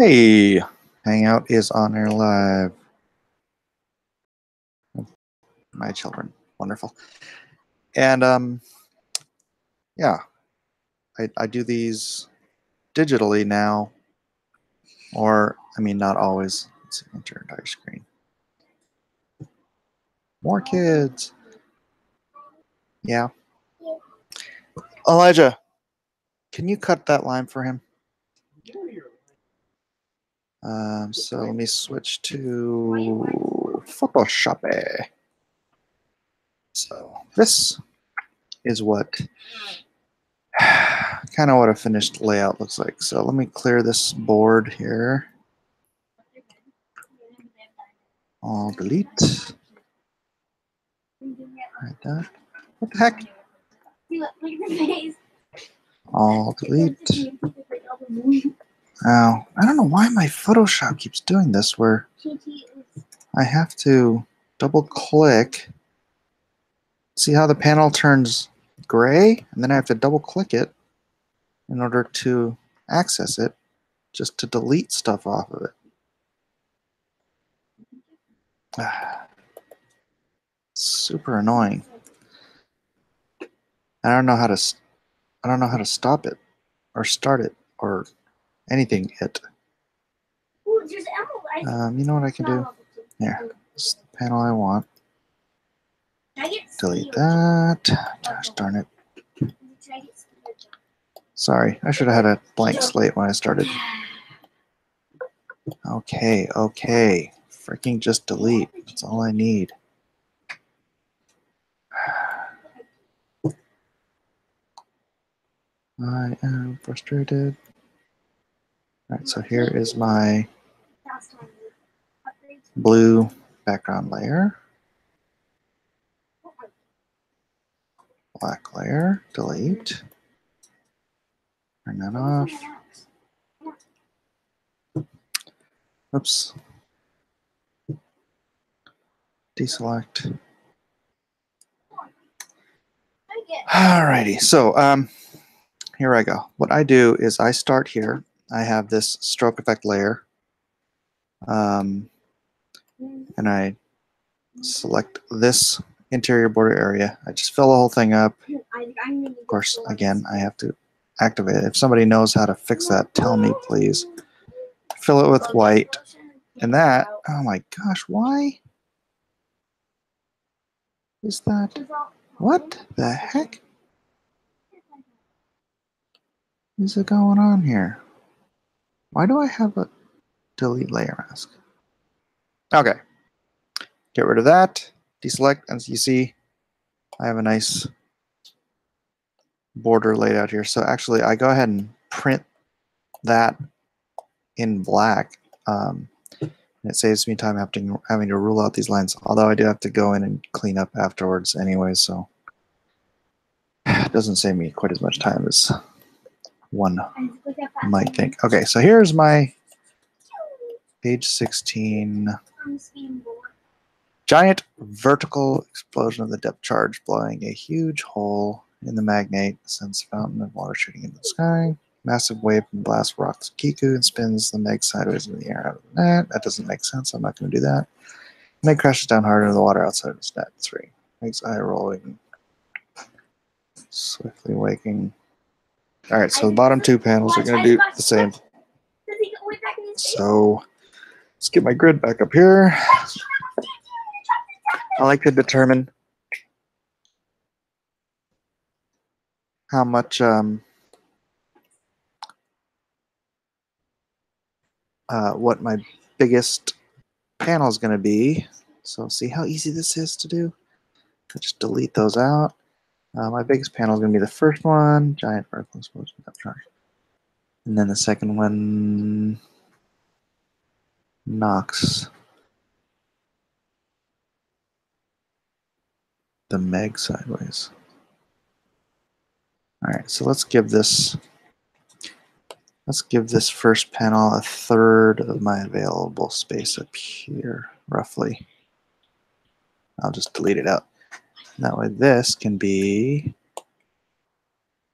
Hey, Hangout is on air live. My children, wonderful. And yeah, I do these digitally now, or I mean, not always. Let's see, enter entire screen. More kids. Yeah. Elijah, can you cut that line for him? So let me switch to Photoshop. So this is what kind of what a finished layout looks like. So let me clear this board here. I'll delete. Like that. What the heck? I'll delete. Oh, I don't know why my Photoshop keeps doing this where I have to double click. See how the panel turns gray? And then I have to double click it in order to access it, just to delete stuff off of it. Super annoying. I don't know how to stop it or start it or anything. You know what I can do? Here, this is the panel I want. Delete that. Gosh darn it. Sorry, I should have had a blank slate when I started. Okay. Freaking just delete. That's all I need. I am frustrated. Alright, so here is my blue background layer. Black layer, delete. Turn that off. Oops. Deselect. Alrighty, so here I go. What I do is I start here. I have this stroke effect layer. And I select this interior border area. I just fill the whole thing up. Of course, again, I have to activate it. If somebody knows how to fix that, tell me, please. Fill it with white. And that, oh my gosh, why is that? What the heck is it going on here? Why do I have a delete layer mask? Okay. Get rid of that. Deselect. As you see, I have a nice border laid out here. So actually, I go ahead and print that in black. It saves me time having to rule out these lines, although I do have to go in and clean up afterwards anyway, so it doesn't save me quite as much time as one might think. Okay, so here's my page 16 giant vertical explosion of the depth charge blowing a huge hole in the magnate, sends a fountain of water shooting into the sky. Massive wave from blast rocks Kiku and spins the MEG sideways in the air out of the net. That doesn't make sense. I'm not going to do that. MEG crashes down hard into the water outside of its net. 3. MEG's eye rolling, swiftly waking. All right, so the bottom two panels are going to do the same. So let's get my grid back up here. I like to determine how much what my biggest panel is going to be. So see how easy this is to do? I just delete those out. My biggest panel is going to be the first one, giant vertical explosion depth charge. And then the second one knocks the MEG sideways. All right, so let's give this first panel a third of my available space up here, roughly. I'll just delete it out. That way this can be,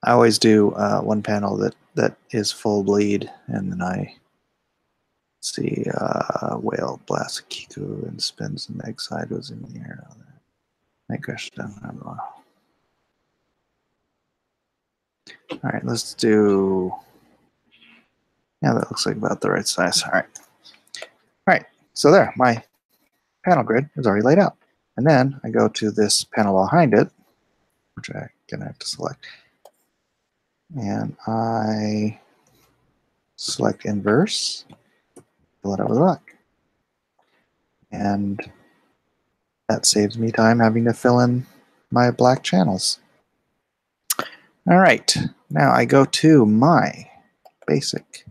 I always do one panel that is full bleed, and then I Let's see, whale blasts a kiku and spins the MEG sideways in the air. MEG crashes down. All right, let's do. Yeah, that looks like about the right size. All right. So there, my panel grid is already laid out. And then I go to this panel behind it, which I'm gonna have to select, and I select inverse, fill it out with black, and that saves me time having to fill in my black channels. All right, now I go to my basic.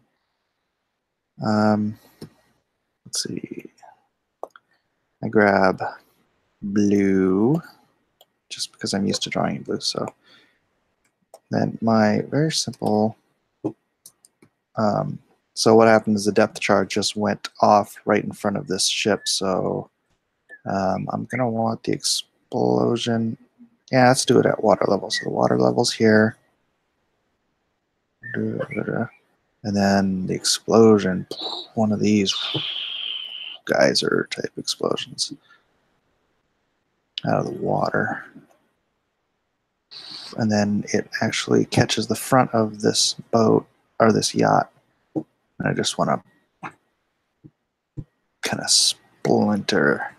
Let's see. I grab blue, just because I'm used to drawing in blue. So then my very simple. So what happened is the depth chart just went off right in front of this ship. So I'm gonna want the explosion. Yeah, let's do it at water level. So the water level's here. And then the explosion, one of these geyser type explosions out of the water. And then it actually catches the front of this boat or this yacht. And I just want to kind of splinter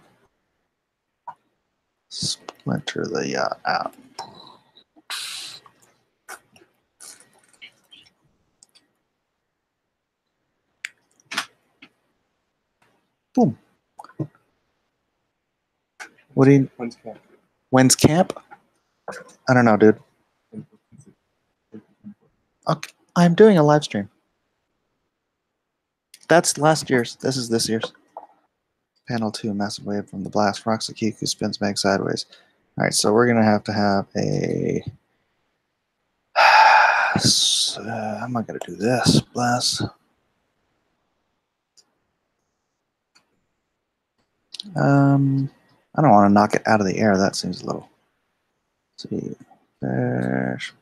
the yacht out. Boom. What do you? When's camp? I don't know, dude. Okay, I'm doing a live stream. That's last year's. This is this year's. Panel 2, massive wave from the blast rocks the Kiku, spins MEG sideways. All right, so we're gonna have to have a. I'm not gonna do this. Blast. I don't want to knock it out of the air. That seems a little. Let's see. Dash.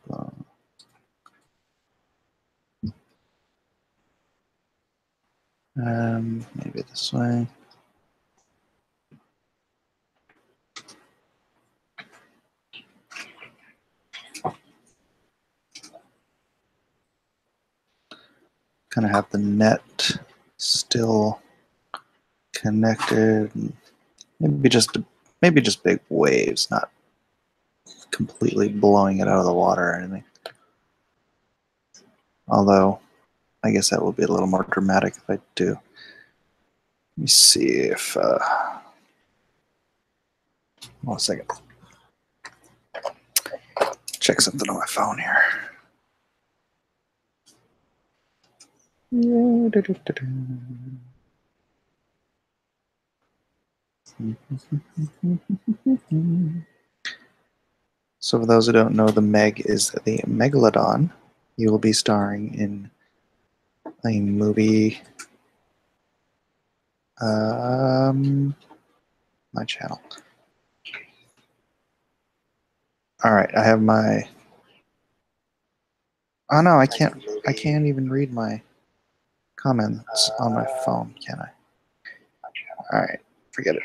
Maybe this way. Kind of have the net still connected. Maybe just big waves, not completely blowing it out of the water or anything. Although, I guess that will be a little more dramatic if I do. Let me see if. One second. Check something on my phone here. So for those who don't know, the MEG is the Megalodon. You will be starring in a movie. My channel. All right, I have my. Oh no, I can't. I can't even read my comments on my phone, can I? All right, forget it.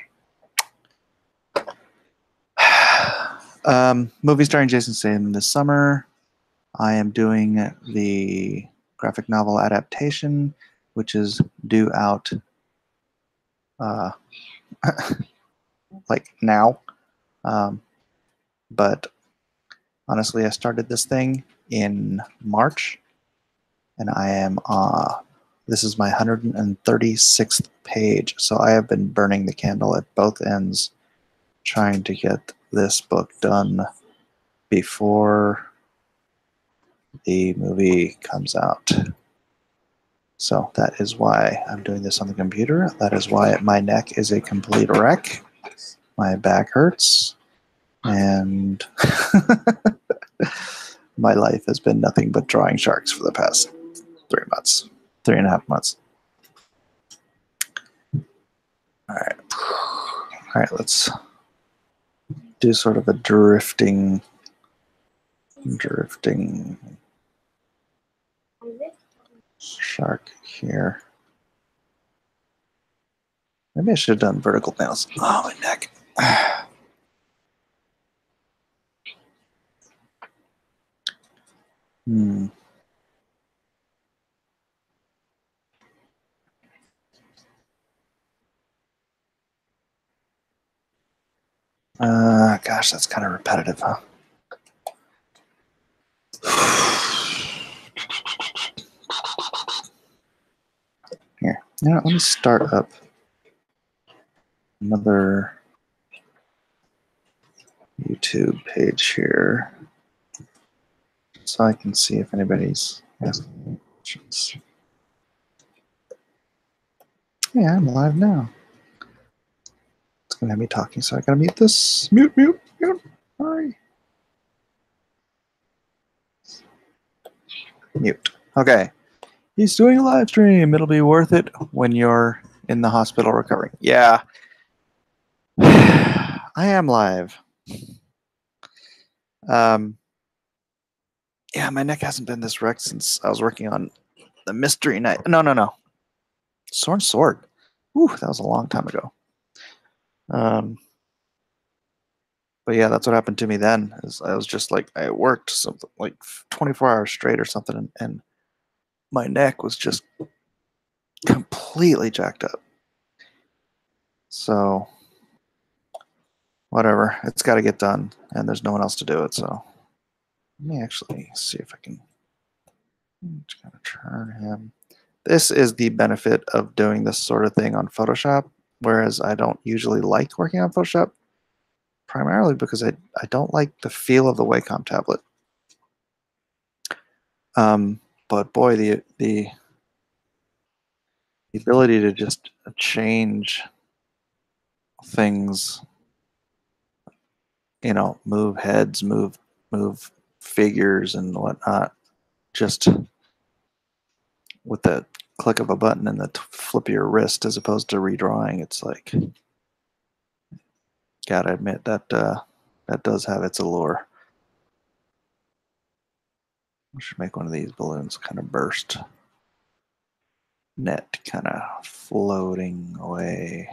Movie starring Jason Statham this summer. I am doing the graphic novel adaptation, which is due out like now. But honestly, I started this thing in March, and I am this is my 136th page. So I have been burning the candle at both ends, trying to get this book done before the movie comes out. So that is why I'm doing this on the computer. That is why my neck is a complete wreck. My back hurts. And my life has been nothing but drawing sharks for the past 3 months, 3.5 months. All right, let's do sort of a drifting shark here. Maybe I should have done vertical nails. Oh, my neck. Hmm. Gosh, that's kind of repetitive, huh? Here, now let me start up another YouTube page here so I can see if anybody's asking questions. Yeah, I'm live now. It's gonna have me talking, so I gotta mute this. Mute. Sorry. Mute. Okay. He's doing a live stream. It'll be worth it when you're in the hospital recovering. Yeah. I am live. Yeah, my neck hasn't been this wrecked since I was working on the Mystery Night. No. Sword. Whew, that was a long time ago. But yeah, that's what happened to me then. Is I was just like, I worked something like 24 hours straight or something, and my neck was just completely jacked up. So whatever, it's got to get done, and there's no one else to do it. So let me actually see if I can just kind of turn him. This is the benefit of doing this sort of thing on Photoshop, whereas I don't usually like working on Photoshop, primarily because I don't like the feel of the Wacom tablet. But boy, the ability to just change things, move heads, move figures and whatnot, just with the click of a button and the flip of your wrist, as opposed to redrawing. It's like, gotta admit that that does have its allure. I should make one of these balloons kind of burst. Net kind of floating away.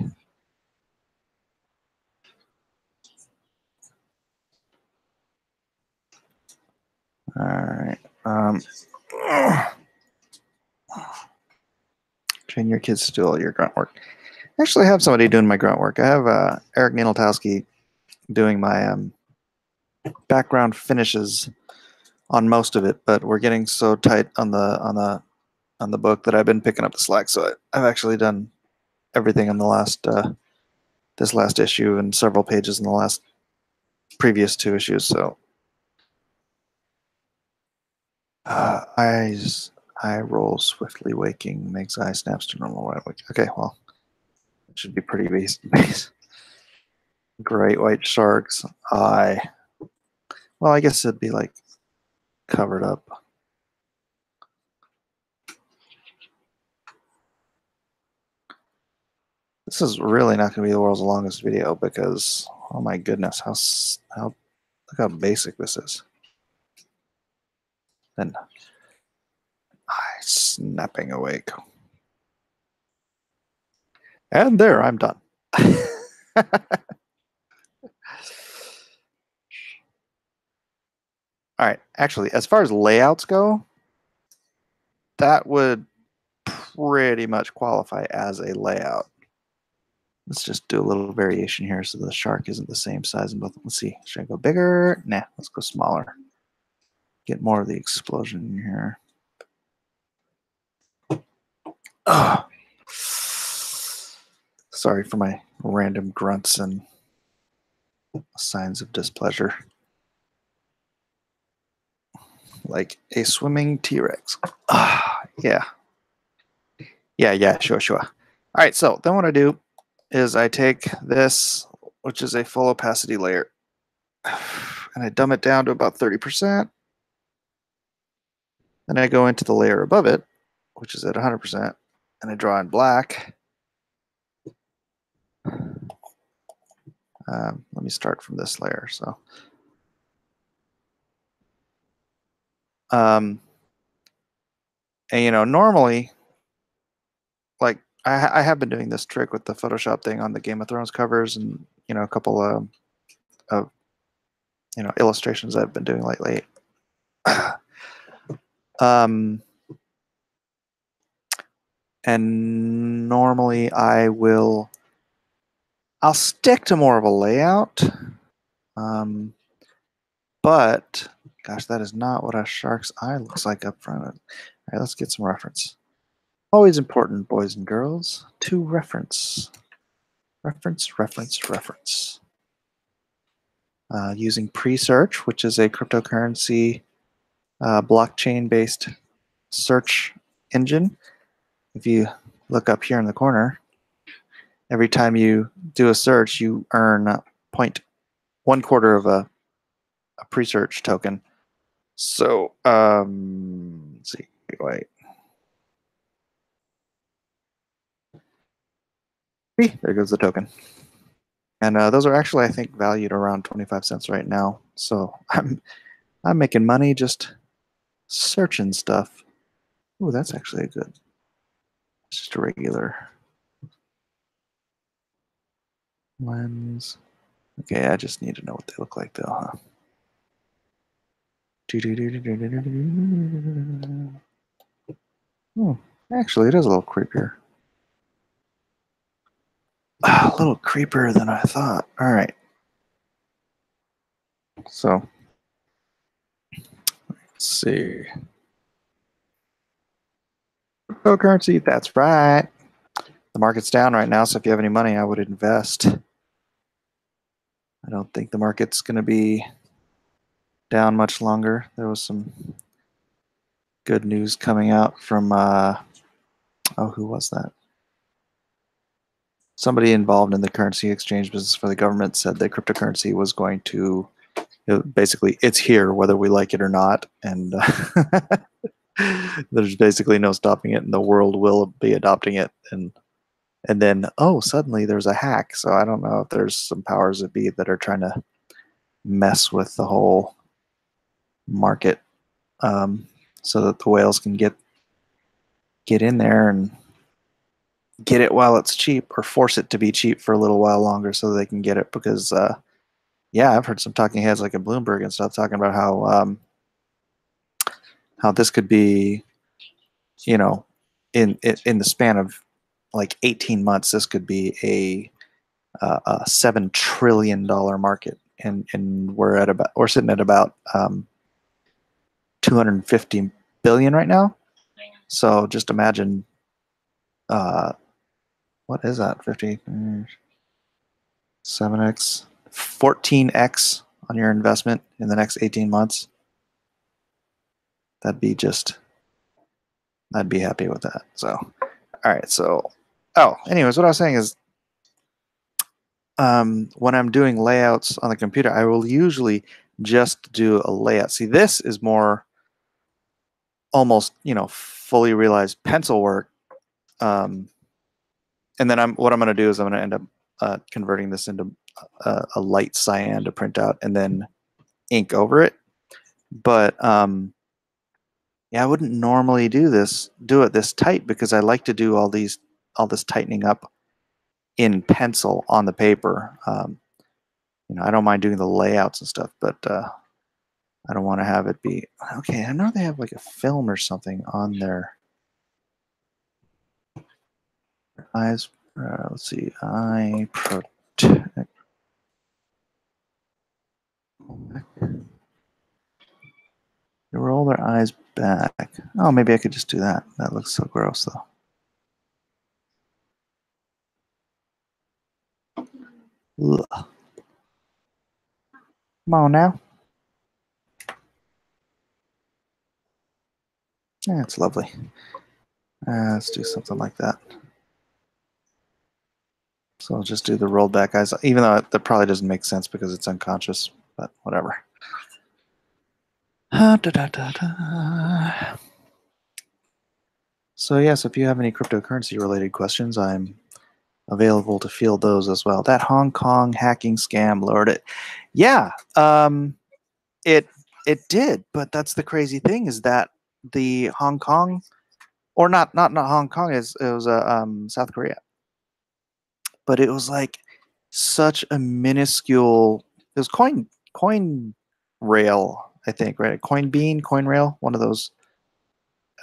All right. Train your kids to do all your grunt work. I actually have somebody doing my grunt work. I have Eric Nieneltowski doing my background finishes on most of it, but we're getting so tight on the book that I've been picking up the slack. So I've actually done everything in the last this last issue and several pages in the last previous 2 issues. So eye roll swiftly waking, makes eye snaps to normal white wake. Okay, well, it should be pretty base. Great white shark's eye. Well, I guess it'd be like covered up. This is really not going to be the world's longest video because, oh my goodness, how look how basic this is. Then eye snapping awake. And there, I'm done. All right. Actually, as far as layouts go, that would pretty much qualify as a layout. Let's just do a little variation here so the shark isn't the same size in both. Let's see. Should I go bigger? Nah, let's go smaller. Get more of the explosion in here. Ugh. Sorry for my random grunts and signs of displeasure. Like a swimming T-Rex. Yeah. Yeah, sure. All right, so then what I do is I take this, which is a full opacity layer, and I dumb it down to about 30%. Then I go into the layer above it, which is at 100%, and I draw in black. Let me start from this layer. So, and normally, like I have been doing this trick with the Photoshop thing on the Game of Thrones covers, and a couple of illustrations I've been doing lately. And normally I'll stick to more of a layout. But gosh, that is not what a shark's eye looks like up front. All right, let's get some reference. Always important, boys and girls, to reference. Reference. Using pre-search, which is a cryptocurrency blockchain-based search engine. If you look up here in the corner, every time you do a search, you earn 1/4 of a pre-search token. So, let's see, wait. There goes the token. And those are actually, I think, valued around 25 cents right now. So I'm making money just searching stuff. Ooh, that's actually a good. It's just a regular lens. Okay, I just need to know what they look like, though, huh? Oh, actually, it is a little creepier. A little creepier than I thought. All right. So, let's see. Cryptocurrency, that's right. The market's down right now, so if you have any money, I would invest. I don't think the market's going to be down much longer. There was some good news coming out from, who was that? Somebody involved in the currency exchange business for the government said that cryptocurrency was going to, basically, it's here whether we like it or not, and there's basically no stopping it, and the world will be adopting it, and then suddenly there's a hack. So I don't know if there's some powers that be that are trying to mess with the whole market, so that the whales can get in there and get it while it's cheap, or force it to be cheap for a little while longer so they can get it. Because I've heard some talking heads like in Bloomberg and stuff talking about how this could be, in the span of like 18 months, this could be a $7 trillion market, and we're sitting at about 250 billion right now. So just imagine, what is that? 50, 7x, 14x on your investment in the next 18 months. I'd be happy with that. So, all right. So, anyways, what I was saying is, when I'm doing layouts on the computer, I will usually just do a layout. See, this is more almost, fully realized pencil work. And then what I'm going to do is I'm going to end up converting this into a light cyan to print out, and then ink over it. But I wouldn't normally do it this tight, because I like to do all this tightening up in pencil on the paper. I don't mind doing the layouts and stuff, but I don't want to have it be okay. I know they have like a film or something on their eyes. Let's see, eye protect. They roll their eyes back. Oh, maybe I could just do that. That looks so gross, though. Ugh. Come on now. Yeah, it's lovely. Let's do something like that. So I'll just do the rolled back eyes, even though that probably doesn't make sense because it's unconscious, but whatever. So yes, if you have any cryptocurrency related questions, I'm available to field those as well. That Hong Kong hacking scam lowered it. Yeah, it did, but that's the crazy thing, is that the Hong Kong or not Hong Kong. It was South Korea, but it was like such a minuscule. It was coin rail, I think, right? Coin rail, one of those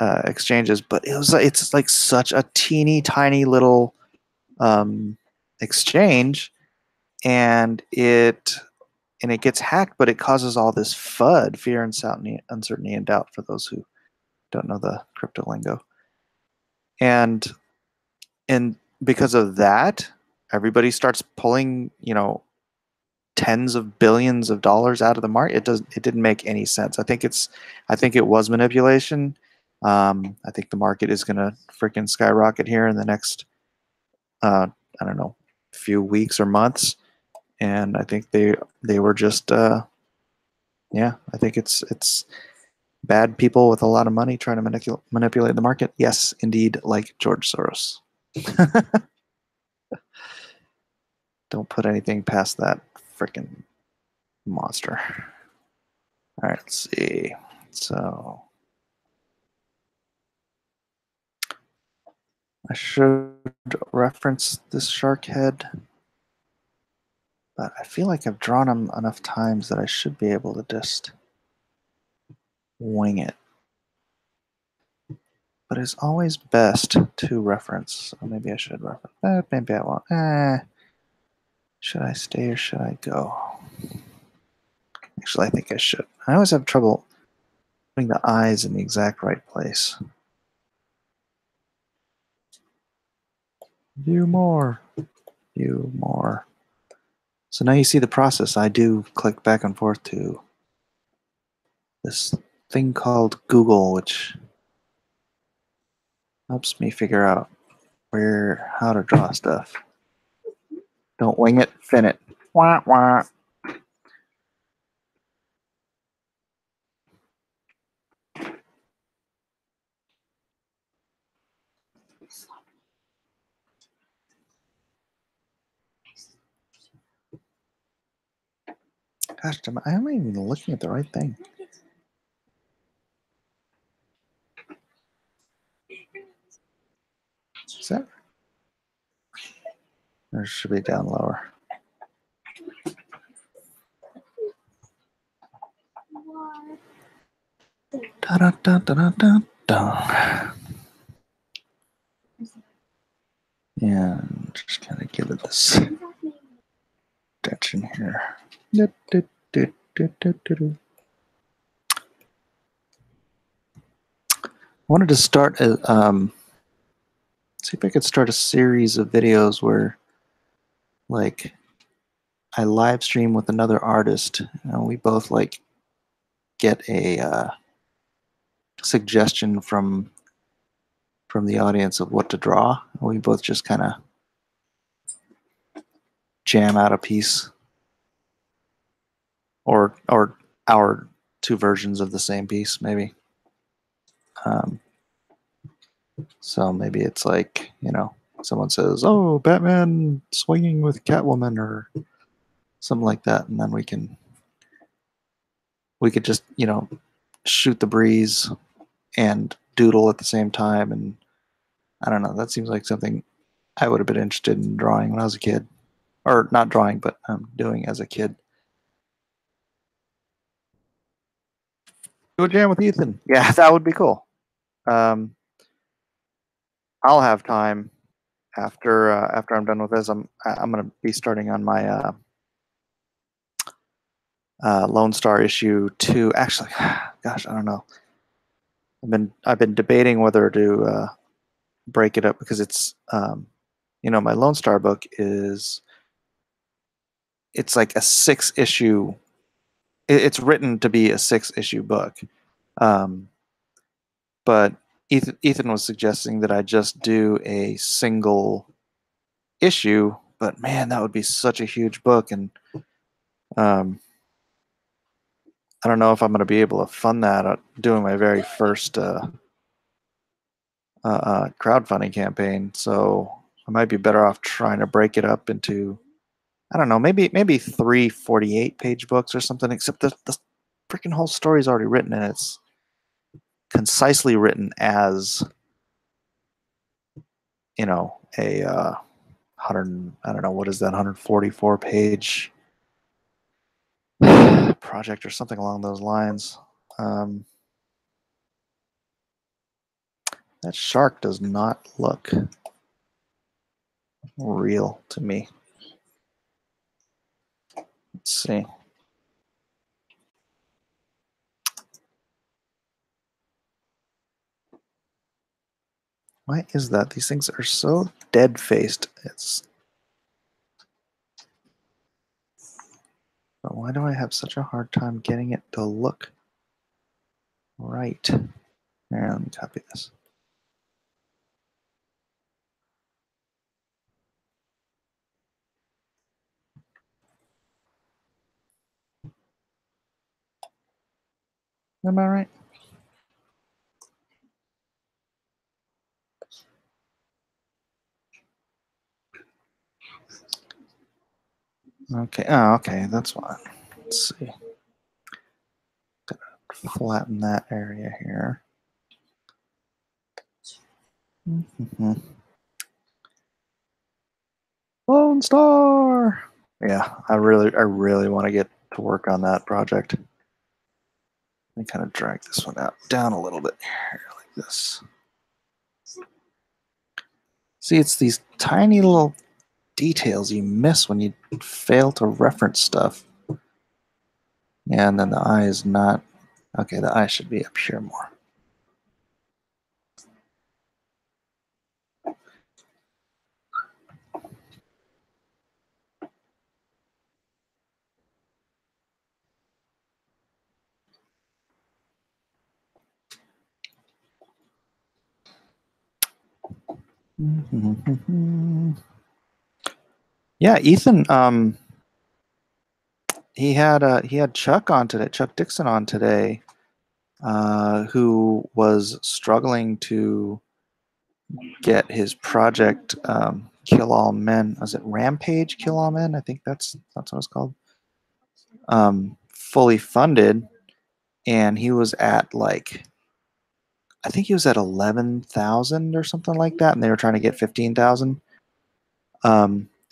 exchanges. But it's like such a teeny tiny little exchange, and it gets hacked, but it causes all this FUD, fear, uncertainty, and doubt for those who don't know the crypto lingo. And because of that, everybody starts pulling, tens of billions of dollars out of the market. It didn't make any sense. I think it was manipulation. I think the market is going to freaking skyrocket here in the next, I don't know, few weeks or months. And I think they were just, yeah, I think it's bad people with a lot of money trying to manipulate the market. Yes, indeed, like George Soros. Don't put anything past that freaking monster. All right, let's see. So I should reference this shark head, but I feel like I've drawn him enough times that I should be able to just wing it. But it's always best to reference. So maybe I should reference. Maybe I won't. Should I stay or should I go? Actually, I think I should. I always have trouble putting the eyes in the exact right place. View more. View more. So now you see the process. I do click back and forth to this thing called Google, which helps me figure out how to draw stuff. Don't wing it, fin it. Wah, wah. Gosh, am I even looking at the right thing? Is that? Or should be down lower? Da, da, da, da, da, da. Yeah, just kind of give it this attention here. I wanted to start see if I could start a series of videos where, like, I live stream with another artist, and we both like get a suggestion from the audience of what to draw. We both just kind of jam out a piece, or our two versions of the same piece, maybe. So maybe it's like, someone says, "Oh, Batman swinging with Catwoman," or something like that, and then we could just, shoot the breeze and doodle at the same time. And I don't know, that seems like something I would have been interested in drawing when I was a kid, or not drawing, but doing as a kid. Do a jam with Ethan. Yeah, that would be cool. I'll have time after I'm done with this. I'm going to be starting on my Lone Star issue 2. Actually, gosh, I don't know. I've been debating whether to break it up, because it's my Lone Star book it's like a 6-issue. It's written to be a 6-issue book, but Ethan was suggesting that I just do a single issue. But man, that would be such a huge book, and I don't know if I'm going to be able to fund that doing my very first crowdfunding campaign. So I might be better off trying to break it up into, I don't know, maybe 3 48-page books or something, except the freaking whole story is already written, and it's concisely written as you know, a 100, I don't know, what is that, 144 page project or something along those lines. That shark does not look real to me. Let's see. Why is that? These things are so dead-faced. But why do I have such a hard time getting it to look right? Here, let me copy this. Am I right? Okay. Oh, okay. That's why. Let's see. Flatten that area here. Mm-hmm. Lone Star. Yeah, I really want to get to work on that project. Let me kind of drag this one out down a little bit here, like this. See, it's these tiny little details you miss when you fail to reference stuff. And then the eye is not. Okay, the eye should be up here more. Yeah, Ethan. He had Chuck on today, Chuck Dixon on today, who was struggling to get his project Kill All Men. Was it Rampage Kill All Men? I think that's what it's called. Fully funded, and he was at like, I think he was at 11,000 or something like that, and they were trying to get 15,000.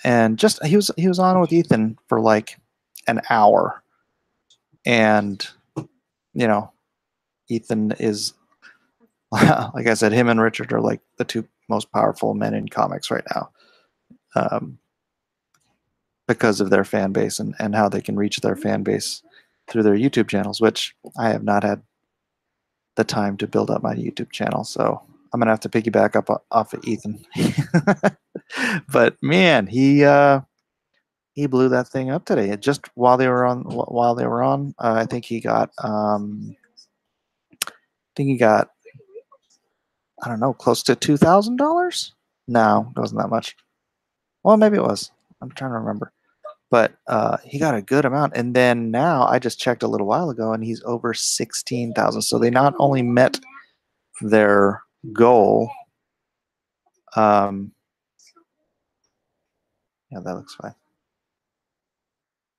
And just he was on with Ethan for like an hour, and you know, Ethan is like I said, him and Richard are like the two most powerful men in comics right now, because of their fan base and how they can reach their fan base through their YouTube channels, which I have not had the time to build up my YouTube channel. So I'm gonna have to piggyback up off of Ethan. But man, he blew that thing up today. Just while they were on, I think he got I don't know, close to $2,000. No, it wasn't that much. Well, maybe it was. I'm trying to remember. But he got a good amount. And then now I just checked a little while ago, and he's over 16,000. So they not only met their goal. Yeah, that looks fine.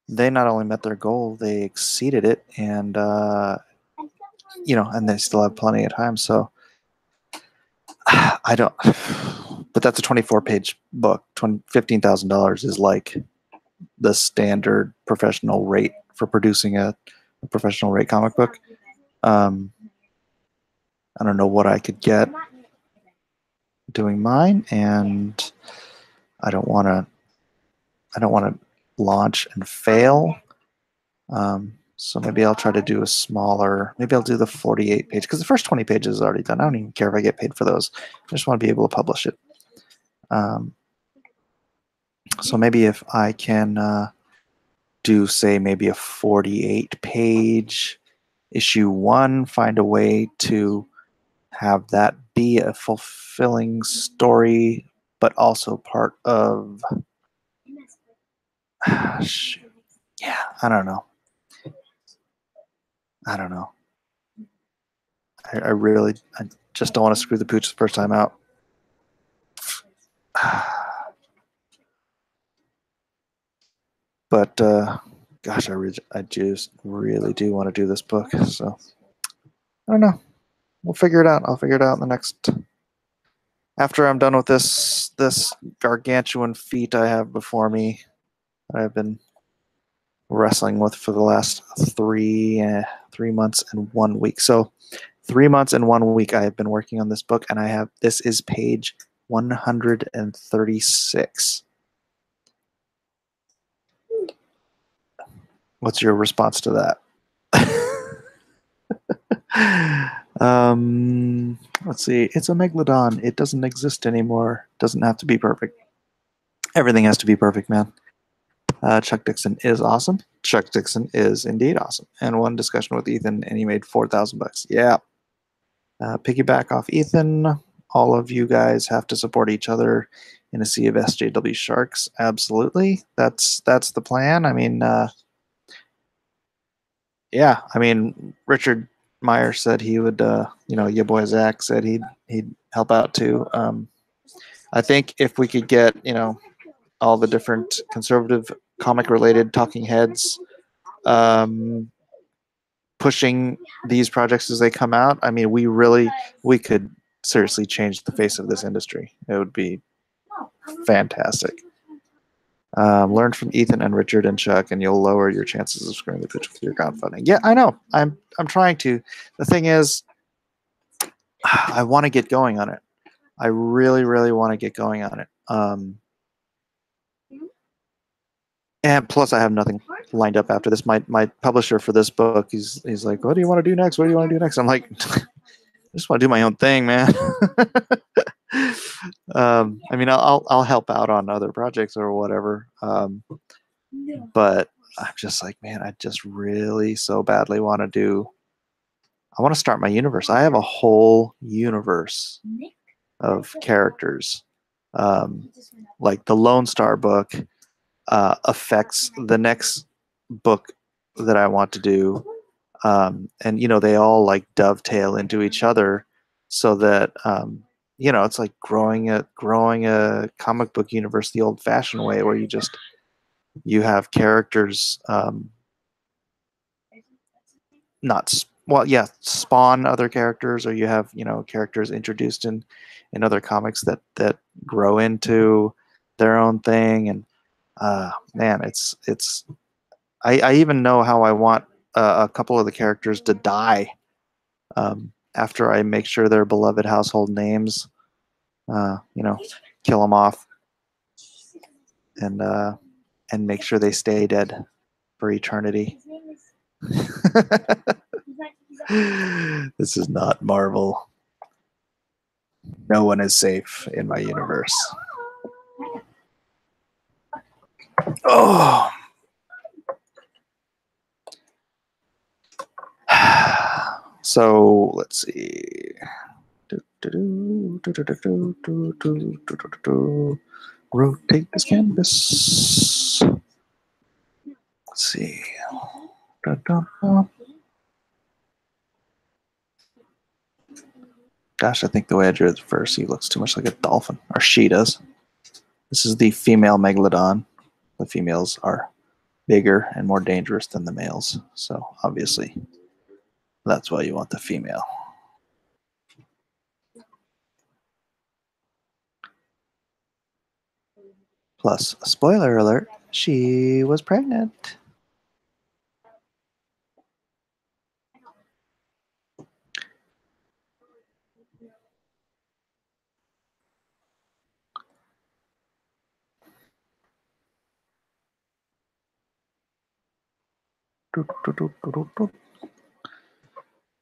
They not only met their goal, they exceeded it, and and they still have plenty of time. So I don't. But that's a 24-page book. $15,000 is like the standard professional rate for producing a professional rate comic book. I don't know what I could get doing mine, and I don't want to launch and fail. So maybe I'll try to do a smaller. Maybe I'll do the 48 page, because the first 20 pages is already done. I don't even care if I get paid for those. I just want to be able to publish it. So maybe if I can do, say, maybe a 48 page issue 1, find a way to have that be a fulfilling story, but also part of. Shoot. Yeah, I don't know. I just don't want to screw the pooch the first time out. But gosh, I just really do want to do this book. So I don't know. We'll figure it out. I'll figure it out in the next after I'm done with this gargantuan feat I have before me that I've been wrestling with for the last 3 months and 1 week. So 3 months and 1 week I have been working on this book, and this is page 136. What's your response to that? Let's see. It's a megalodon. It doesn't exist anymore. Doesn't have to be perfect. Everything has to be perfect, man. Chuck Dixon is awesome. Chuck Dixon is indeed awesome. And one discussion with Ethan, and he made $4,000. Yeah. Piggyback off Ethan. All of you guys have to support each other in a sea of SJW sharks. Absolutely. That's the plan. I mean, yeah. I mean, Richard Meyer said he would. Your boy Zach said he'd help out too. I think if we could get all the different conservative comic related talking heads pushing these projects as they come out, I mean, we could seriously change the face of this industry. It would be fantastic. Learn from Ethan and Richard and Chuck, and you'll lower your chances of screwing the pitch with your crowdfunding. Yeah, I know. I'm trying to. The thing is, I want to get going on it. I really, really want to get going on it. And plus, I have nothing lined up after this. My publisher for this book, he's like, "What do you want to do next? What do you want to do next?" I'm like, I just want to do my own thing, man. I mean, I'll help out on other projects or whatever. But I'm just like, man, I just really so badly want to do. I want to start my universe. I have a whole universe of characters. Like the Lone Star book affects the next book that I want to do. And they all like dovetail into each other, so that it's like growing a comic book universe the old-fashioned way, where you have characters spawn other characters, or you have characters introduced in other comics that grow into their own thing. And man, it's I even know how I want a couple of the characters to die after I make sure they're beloved household names. Kill them off and make sure they stay dead for eternity. This is not Marvel. No one is safe in my universe. Oh. So let's see. Rotate this canvas. Let's see. Gosh, I think the way I drew it first, he looks too much like a dolphin, or she does. This is the female megalodon. The females are bigger and more dangerous than the males, so obviously that's why you want the female. Plus, spoiler alert, she was pregnant.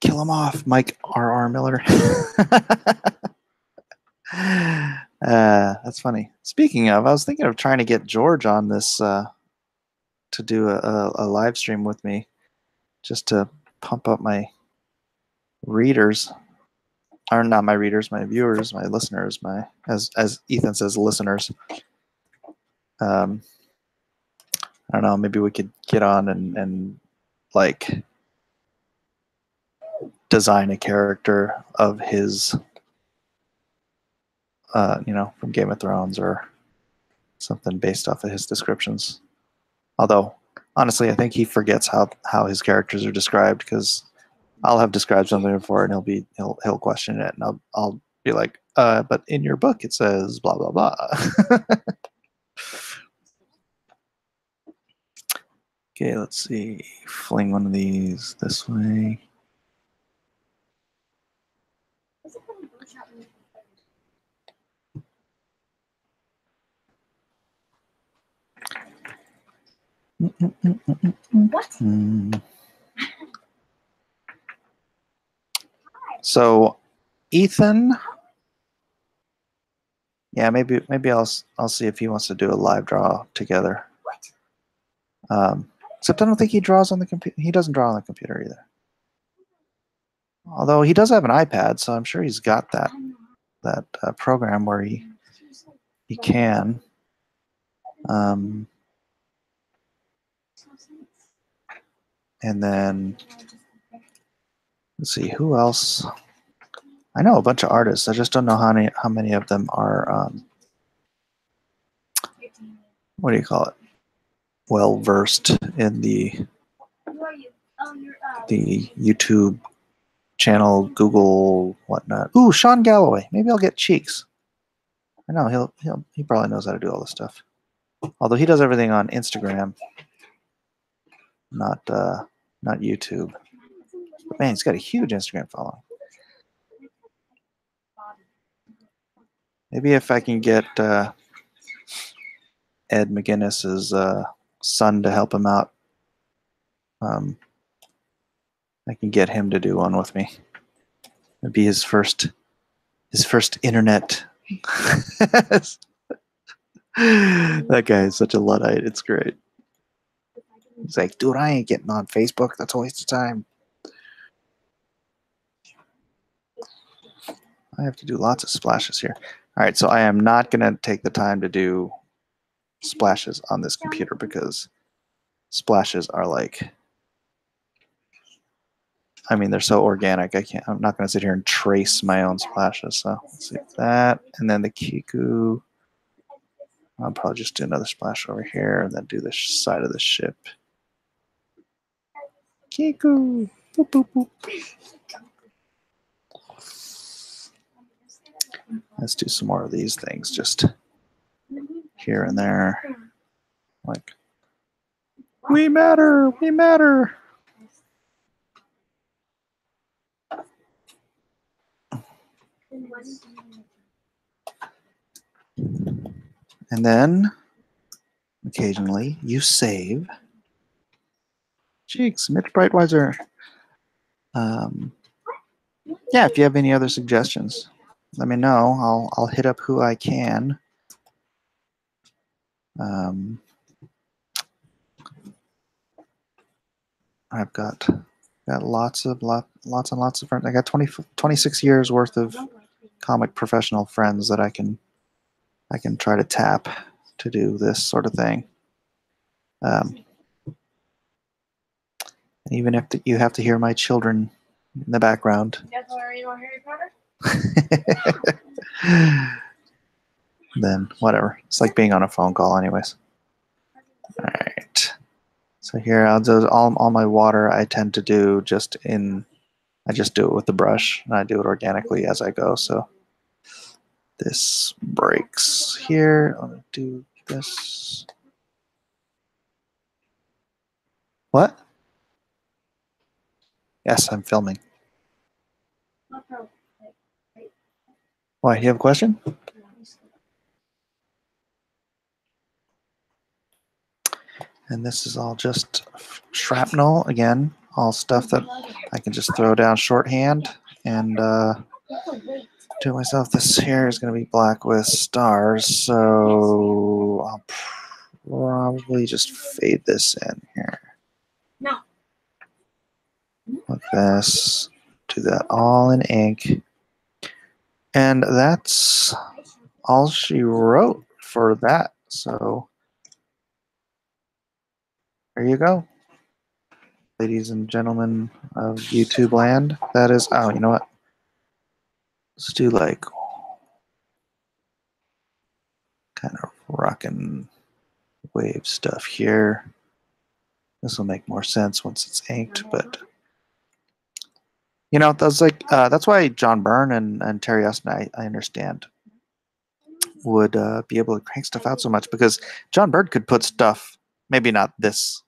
Kill him off, Mike R.R. Miller. That's funny. Speaking of, I was thinking of trying to get George on this to do a live stream with me, just to pump up my readers, or not my readers, my viewers, my listeners, my as Ethan says, listeners. I don't know. Maybe we could get on and like design a character of his, from Game of Thrones or something based off of his descriptions. Although, honestly, I think he forgets how his characters are described, because I'll have described something before and he'll question it, and I'll Be like, but in your book it says blah blah blah. Okay, let's see. Fling one of these this way. What? So, Ethan. Yeah, maybe I'll see if he wants to do a live draw together. Except I don't think he draws on the computer. He doesn't draw on the computer either. Although he does have an iPad, so I'm sure he's got that program where he can. And then let's see who else. I know a bunch of artists. I just don't know how many of them are. What do you call it? Well versed in the YouTube channel, Google, whatnot. Ooh, Sean Galloway. Maybe I'll get Cheeks. I know he probably knows how to do all this stuff. Although he does everything on Instagram, not YouTube. But man, he's got a huge Instagram following. Maybe if I can get Ed McGuinness's son to help him out, I can get him to do one with me. It'd be his first internet. That guy is such a Luddite. It's great. He's like, dude, I ain't getting on Facebook. That's a waste of time. I have to do lots of splashes here. All right, so I am not going to take the time to do splashes on this computer because splashes are like, I mean, they're so organic. I'm not going to sit here and trace my own splashes. So let's see that. And then the Kiku. I'll probably just do another splash over here and then do the side of the ship. Kiku. Boop, boop, boop. Let's do some more of these things just here and there. Like, we matter, we matter. And then occasionally you save. Cheeks, Mitch Brightweiser. Yeah, if you have any other suggestions, let me know. I'll hit up who I can. I've got lots and lots of friends. I got 26 years worth of comic professional friends that I can try to tap to do this sort of thing. And even if you have to hear my children in the background. That's why you want Harry Potter? Then whatever. It's like being on a phone call anyways. All right. So here I'll do all my water I tend to do I just do it with the brush and I do it organically as I go. So this breaks here. I'm gonna do this. What? Yes, I'm filming. Why, you have a question? And this is all just shrapnel, again, all stuff that I can just throw down shorthand and do myself. This here is going to be black with stars, so I'll probably just fade this in here. No. Like this. Do that all in ink. And that's all she wrote for that. So there you go. Ladies and gentlemen of YouTube land. That is, oh, you know what? Let's do like kind of rockin' wave stuff here. This will make more sense once it's inked, but You know, that's why John Byrne and Terry Austin, I understand, would be able to crank stuff out so much, because John Byrne could put stuff, maybe not this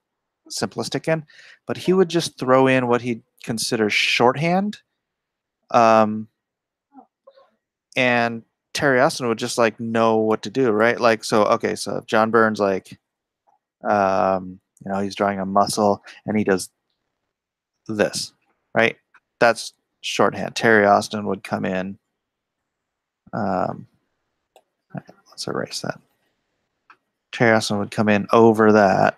simplistic in, but he would just throw in what he considers shorthand, and Terry Austin would just like know what to do, right? Like, so okay, so if John Byrne's like, you know, he's drawing a muscle and he does this, right? That's shorthand. Terry Austin would come in. Let's erase that. Terry Austin would come in over that,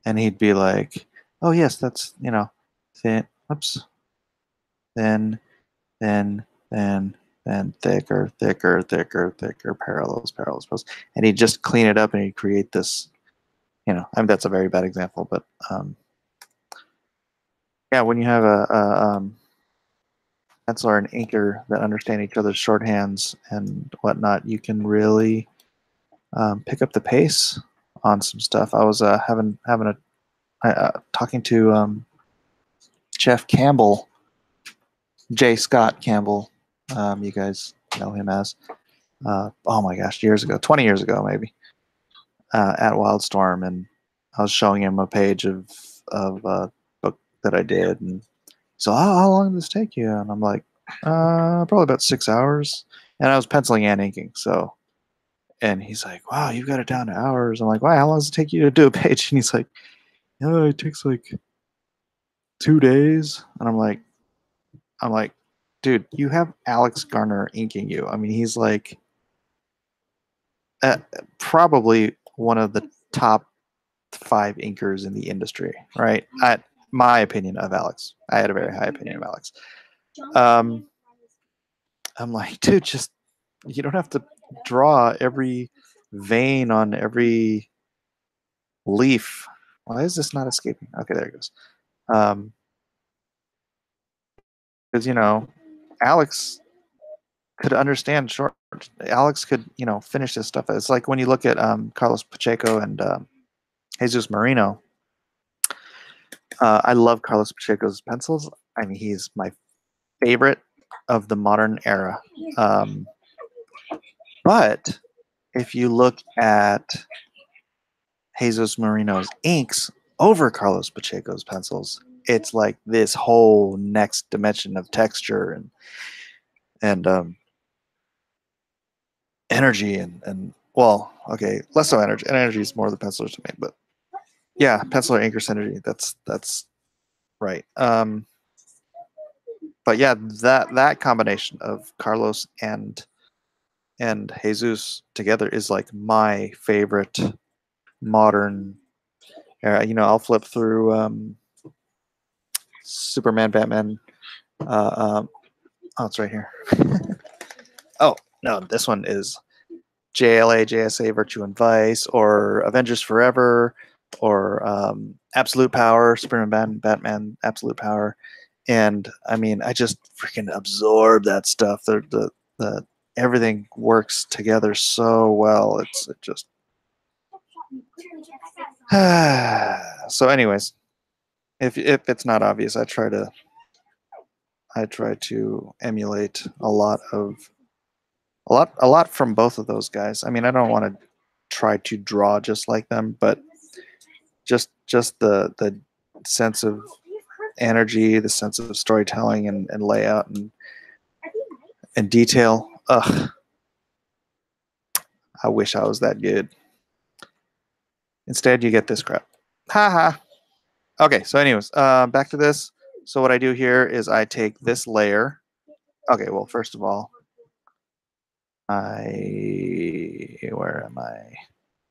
and he'd be like, "Oh yes, that's, you know, thin. Oops, thin, thin, thin, then thicker, thicker, thicker, thicker, parallels, parallels, parallels," and he'd just clean it up and he'd create this. You know, I mean, that's a very bad example, but yeah, when you have a pencil or an inker that understand each other's shorthands and whatnot, you can really pick up the pace on some stuff. I was talking to Jeff Campbell, J. Scott Campbell. You guys know him as. Oh my gosh, years ago, 20 years ago maybe, at Wildstorm, and I was showing him a page of a book that I did, and so how long did this take you? And I'm like, probably about 6 hours, and I was penciling and inking, so. And he's like, "Wow, you've got it down to hours." I'm like, "Wow, how long does it take you to do a page?" And he's like, "Yeah, it takes like 2 days." And I'm like, dude, you have Alex Garner inking you. I mean, he's like probably one of the top 5 inkers in the industry, right? My opinion of Alex. I had a very high opinion of Alex. I'm like, dude, just, you don't have to draw every vein on every leaf. Why is this not escaping? Okay, there it goes. Because, you know, Alex could understand short. Alex could, you know, finish this stuff. It's like when you look at Carlos Pacheco and Jesus Marino. I love Carlos Pacheco's pencils. I mean, he's my favorite of the modern era. But if you look at Jesus Marino's inks over Carlos Pacheco's pencils, it's like this whole next dimension of texture and energy and well, okay, less so energy. And energy is more the pencilers to me, but yeah, penciler inker synergy. That's right. But yeah, that combination of Carlos and Jesus together is like my favorite modern era. You know, I'll flip through Superman, Batman. Oh, it's right here. Oh no, this one is JLA, JSA, Virtue and Vice, or Avengers Forever, or Absolute Power, Superman, Batman, Absolute Power, and I mean, I just freaking absorb that stuff. The everything works together so well. It just. So, anyways, if it's not obvious, I try to emulate a lot from both of those guys. I mean, I don't want to try to draw just like them, but just the sense of energy, the sense of storytelling and layout and detail. Ugh, I wish I was that good. Instead, you get this crap. Ha ha. Okay, so anyways, back to this. So what I do here is I take this layer. Okay, well, first of all, where am I?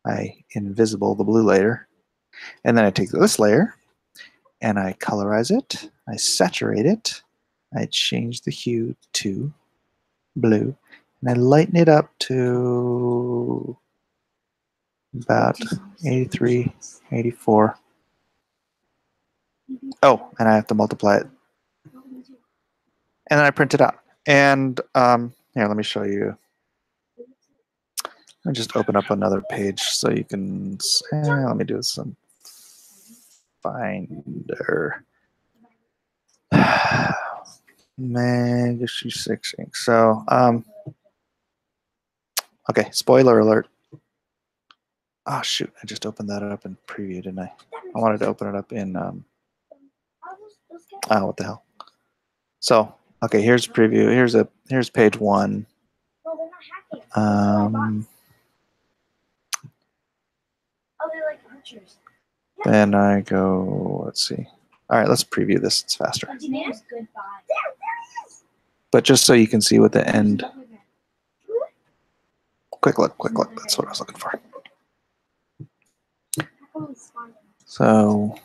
I invisible the blue layer. And then I take this layer and I colorize it. I saturate it. I change the hue to blue. And I lighten it up to about 83, 84. Oh, and I have to multiply it. And then I print it out. And here, let me show you. Let me just open up another page so you can. Let me do some Finder. MEG issue 6 ink. So, okay, spoiler alert. Oh, shoot. I just opened that up in preview, didn't I? I wanted to open it up in, oh, what the hell. So, okay, here's preview. Here's page 1. Then I go, let's see. All right, let's preview this. It's faster. But just so you can see what the end. Quick look. That's what I was looking for. So,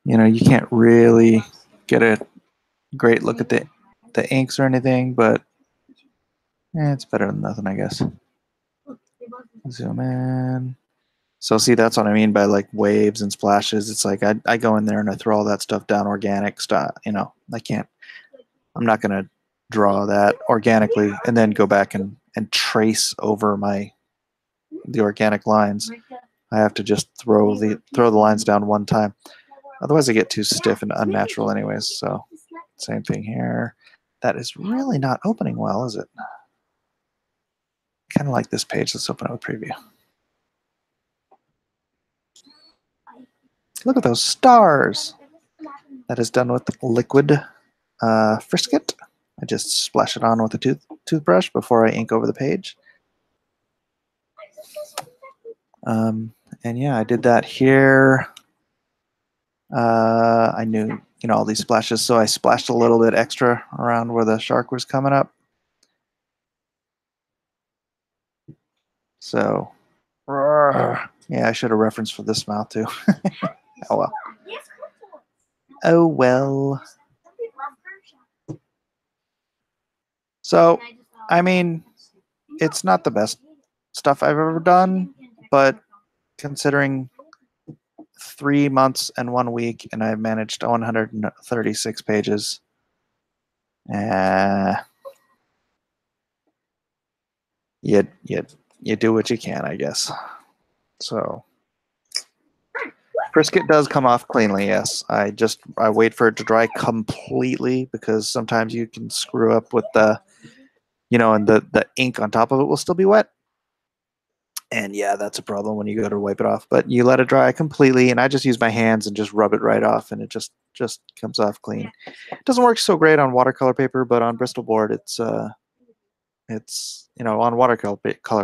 you can't really get a great look at the inks or anything, but it's better than nothing, I guess. Zoom in. So see, that's what I mean by like waves and splashes. It's like I go in there and I throw all that stuff down organic stuff. I'm not going to draw that organically and then go back and trace over the organic lines. I have to just throw the lines down one time. Otherwise I get too stiff and unnatural anyways. So same thing here. That is really not opening well, is it? Kind of like this page. Let's open it with preview. Look at those stars. That is done with liquid Frisket. I just splash it on with a toothbrush before I ink over the page. And yeah, I did that here. I knew, all these splashes, so I splashed a little bit extra around where the shark was coming up. So, yeah, I should have referenced for this mouth too. Oh well. Oh well. So, I mean, it's not the best stuff I've ever done, but considering 3 months and 1 week, and I've managed 136 pages. You do what you can, I guess. So, Frisket does come off cleanly, yes. I wait for it to dry completely because sometimes you can screw up with the, and the ink on top of it will still be wet. And yeah, that's a problem when you go to wipe it off. But you let it dry completely, and I just use my hands and just rub it right off, and it just comes off clean. It doesn't work so great on watercolor paper, but on Bristol board, it's on watercolor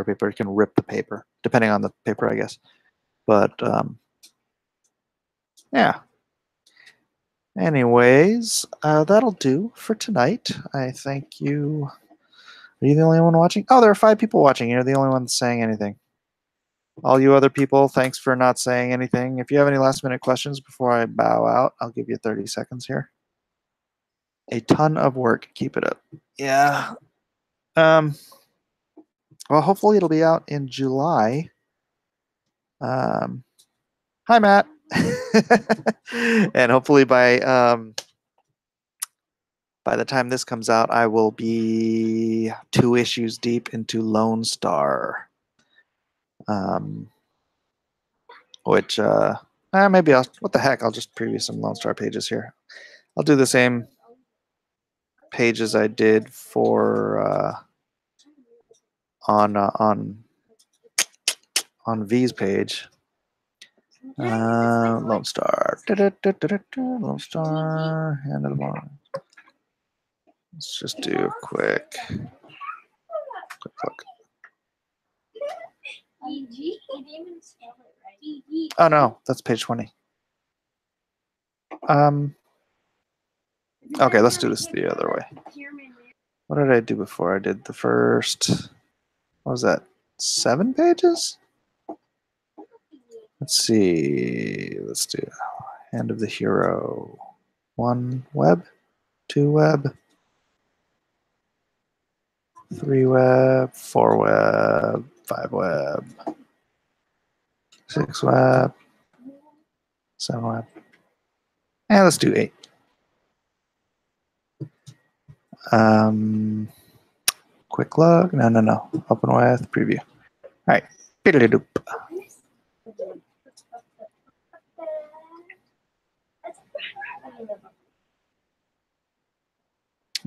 paper, it can rip the paper, depending on the paper, I guess. But yeah. Anyways, that'll do for tonight. I thank you. Are you the only one watching? Oh, there are 5 people watching. You're the only one saying anything. All you other people, thanks for not saying anything. If you have any last-minute questions before I bow out, I'll give you 30 seconds here. A ton of work. Keep it up. Yeah. Well, hopefully it'll be out in July. Hi, Matt. And hopefully by the time this comes out, I will be 2 issues deep into Lone Star. Which maybe what the heck, I'll just preview some Lone Star pages here. I'll do the same pages I did for on V's page. Lone Star. Lone Star. Hand of the Morning. Let's just do a quick look. Oh no, that's page 20. Okay, let's do this the other way. What did I do before? I did the first, what was that, 7 pages? Let's see. Let's do Hand of the Hero. 1 web, 2 web, 3 web, 4 web, 5 web, 6 web, 7 web. And let's do 8. Quick look. No. Open with preview. All right.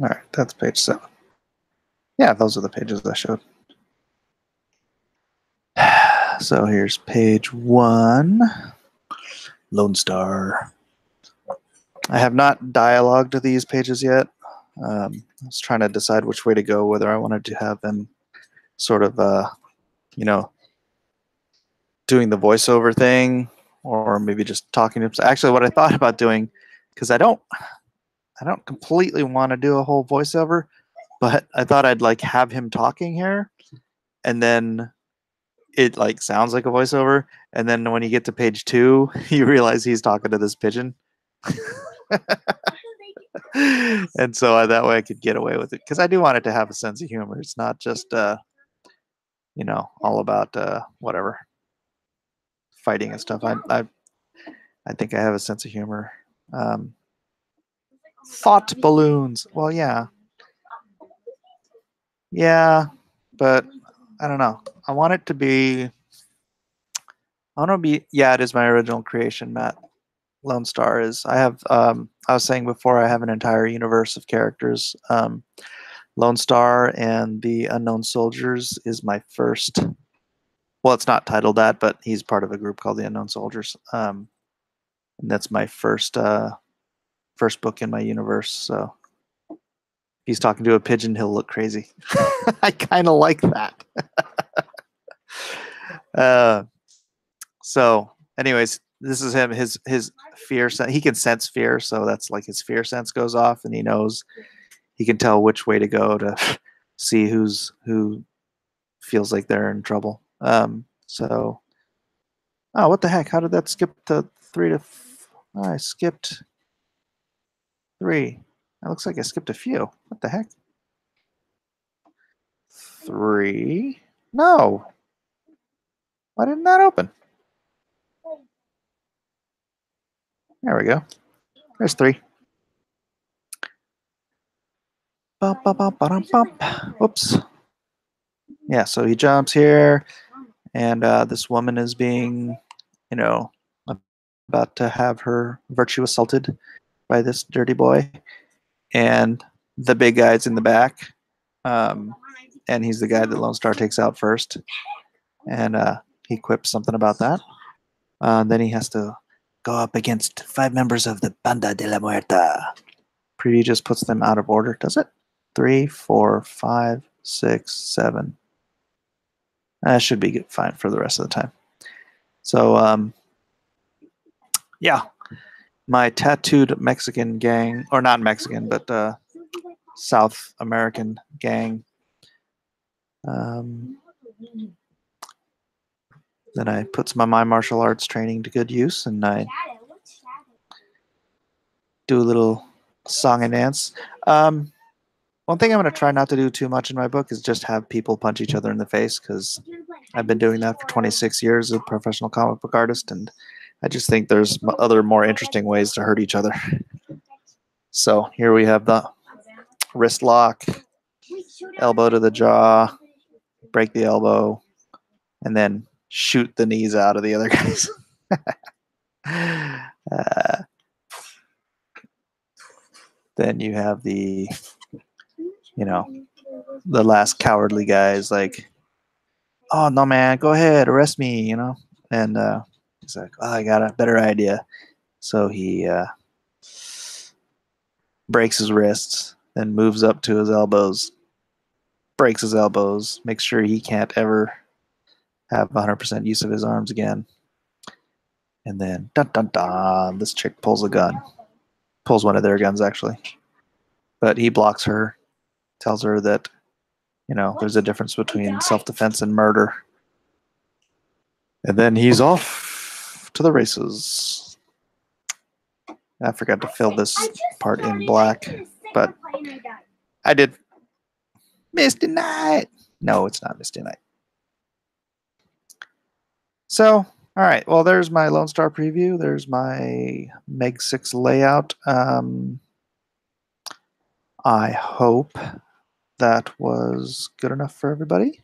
All right, that's page 7. Yeah, those are the pages I showed. So here's page 1, Lone Star. I have not dialogued these pages yet. I was trying to decide which way to go, whether I wanted to have them sort of, you know, doing the voiceover thing, or maybe just talking to him. Actually, what I thought about doing, because I don't completely want to do a whole voiceover, but I thought I'd like have him talking here, and then it like sounds like a voiceover, and then when you get to page 2, you realize he's talking to this pigeon. And so that way I could get away with it, because I do want it to have a sense of humor. It's not just you know, all about whatever fighting and stuff. I think I have a sense of humor. Thought balloons. Well, yeah, but I don't know. I want it to be. I want to be. Yeah, it is my original creation, Matt. Lone Star is. I have. I was saying before, I have an entire universe of characters. Lone Star and the Unknown Soldiers is my first. Well, it's not titled that, but he's part of a group called the Unknown Soldiers. And that's my first book in my universe. So if he's talking to a pigeon, he'll look crazy. I kind of like that. So, anyways, this is him. His fear. He can sense fear, so that's like his fear sense goes off, and he knows. He can tell which way to go to see who feels like they're in trouble. So, oh, what the heck? How did that skip to 3 to? Oh, I skipped 3. That looks like I skipped a few. What the heck? 3? No. Why didn't that open? There we go. There's 3. Bump, bump, bump, bump, bump. Whoops. Yeah, so he jumps here, and this woman is being, you know, about to have her virtue assaulted by this dirty boy, and the big guy's in the back, and he's the guy that Lone Star takes out first, and he quips something about that. Then he has to go up against 5 members of the Banda de la Muerta. Preview just puts them out of order, does it? 3, 4, 5, 6, 7. That should be fine for the rest of the time. So, yeah, my tattooed Mexican gang, or not Mexican, but South American gang. Then I put some of my martial arts training to good use, and I do a little song and dance. One thing I'm going to try not to do too much in my book is just have people punch each other in the face, because I've been doing that for 26 years as a professional comic book artist, and I just think there's other more interesting ways to hurt each other. So here we have the wrist lock, elbow to the jaw, break the elbow, and then shoot the knees out of the other guys. Then you have the, you know, the last cowardly guy is like, oh, no, man, go ahead, arrest me, you know. And he's like, oh, I got a better idea. So he breaks his wrists, then moves up to his elbows, breaks his elbows, makes sure he can't ever have 100% use of his arms again. And then, dun, dun, dun, this chick pulls a gun. Pulls one of their guns, actually. But he blocks her, tells her that, you know, there's a difference between self-defense and murder. And then he's off to the races. I forgot to fill this part in black, but I did. Misty Night. No, it's not Misty Night. So, all right. Well, there's my Lone Star preview. There's my MEG 6 layout. I hope that was good enough for everybody.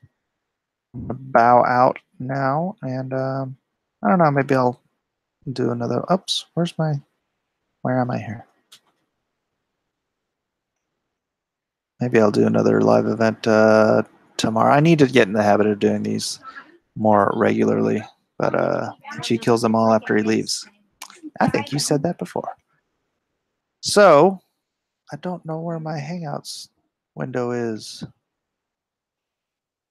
I'm gonna bow out now, and I don't know. Maybe I'll do another. Oops. Where am I here? Maybe I'll do another live event tomorrow. I need to get in the habit of doing these more regularly, but she kills them all after he leaves. I think you said that before. So, I don't know where my Hangouts window is.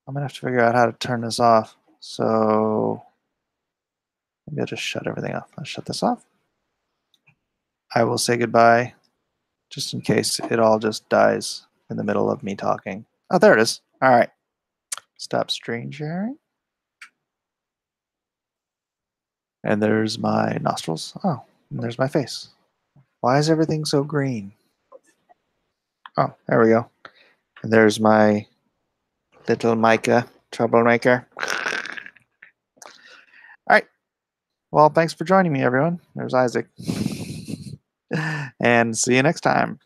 I'm going to have to figure out how to turn this off. So, maybe I'll just shut everything off. I'll shut this off. I will say goodbye, just in case it all just dies in the middle of me talking. Oh, there it is. All right. Stop screen sharing. And there's my nostrils. Oh, and there's my face. Why is everything so green? Oh, there we go. And there's my little Micah troublemaker. All right. Well, thanks for joining me, everyone. There's Isaac. And see you next time.